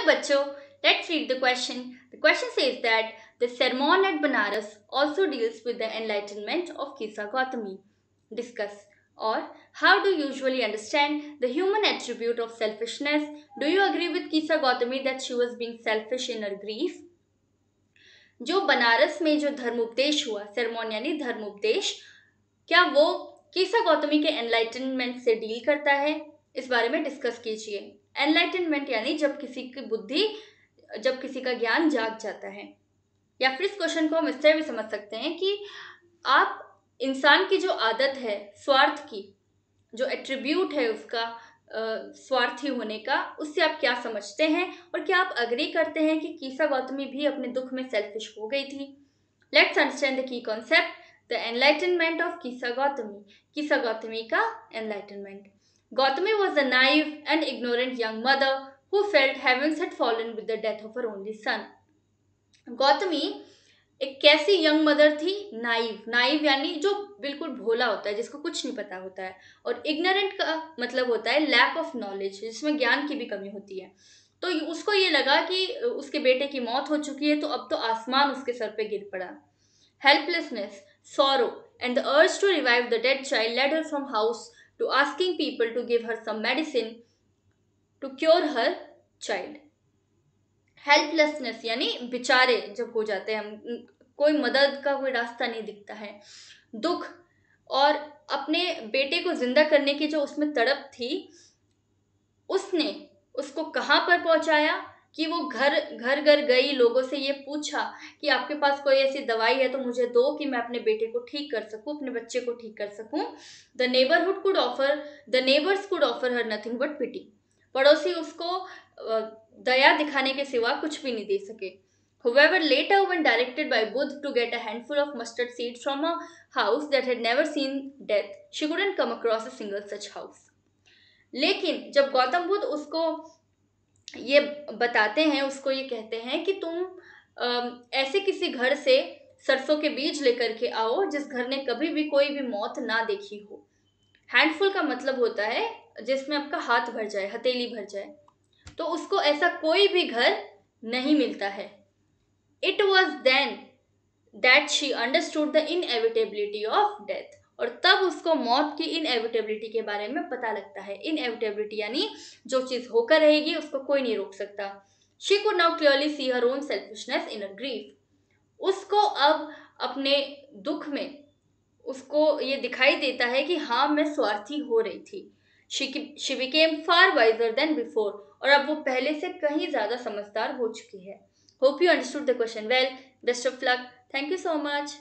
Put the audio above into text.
Hello bachcho, let's read the question. The question says that the sermon at Banaras also deals with the enlightenment of Kisa Gautami. Discuss. Or how do you usually understand the human attribute of selfishness? Do you agree with Kisa Gautami that she was being selfish in her grief? जो बनारस में जो धर्मोपदेश हुआ, सेरेमोन यानी धर्मोपदेश, क्या वो कीसा गौतमी के enlightenment से deal करता है? इस बारे में डिस्कस कीजिए। एनलाइटनमेंट यानी जब किसी की बुद्धि, जब किसी का ज्ञान जाग जाता है। या फिर इस क्वेश्चन को हम इस तरह भी समझ सकते हैं कि आप इंसान की जो आदत है स्वार्थ की, जो एट्रीब्यूट है उसका स्वार्थी होने का, उससे आप क्या समझते हैं और क्या आप अग्री करते हैं कि कीसा गौतमी भी अपने दुख में सेल्फिश हो गई थी? Let's understand the key concept, the enlightenment of Kisa Gautami. Kisa Gautami का enlightenment. Gautami was a naive and ignorant young mother who felt heavens had fallen with the death of her only son. Gautami एक कैसी यंग मदर थी? Naive यानी जो बिल्कुल भोला होता है, जिसको कुछ नहीं पता होता है, और इग्नोरेंट का मतलब होता है लैक ऑफ नॉलेज, जिसमें ज्ञान की भी कमी होती है। तो उसको ये लगा कि उसके बेटे की मौत हो चुकी है, तो अब तो आसमान उसके सर पे गिर पड़ा। Helplessness, sorrow, and the urge to revive the dead child led her from house to asking people to give her some medicine to cure her child. Helplessness यानी बेचारे जब हो जाते हैं हम, कोई मदद का कोई रास्ता नहीं दिखता है, दुख और अपने बेटे को जिंदा करने की जो उसमें तड़प थी, उसने उसको कहाँ पर पहुंचाया कि वो घर घर गई, लोगों से ये पूछा कि आपके पास कोई ऐसी दवाई है तो मुझे दो कि मैं अपने बेटे को ठीक कर सकूं, अपने बच्चे को ठीक कर सकूं। The neighbours could offer her nothing but pity. पड़ोसी उसको दया दिखाने के सिवा कुछ भी नहीं दे सके। However, later when directed by Buddha to get a handful of mustard seeds from a house that had never seen death, she couldn't come across a single such house. लेकिन जब गौतम बुद्ध उसको ये बताते हैं, उसको ये कहते हैं कि तुम ऐसे किसी घर से सरसों के बीज लेकर के आओ जिस घर ने कभी भी कोई भी मौत ना देखी हो। हैंडफुल का मतलब होता है जिसमें आपका हाथ भर जाए, हथेली भर जाए। तो उसको ऐसा कोई भी घर नहीं मिलता है। It was then that she understood the inevitability of death. और तब उसको मौत की इनएविटेबिलिटी के बारे में पता लगता है। इनएविटेबिलिटी यानी जो चीज होकर रहेगी उसको कोई नहीं रोक सकता। She could now clearly see her own selfishness in her grief. उसको अब अपने दुख में उसको ये दिखाई देता है कि हाँ, मैं स्वार्थी हो रही थी। She became far wiser than before. और अब वो पहले से कहीं ज्यादा समझदार हो चुकी है। Hope you understood the question well. Best of luck. Thank you so much.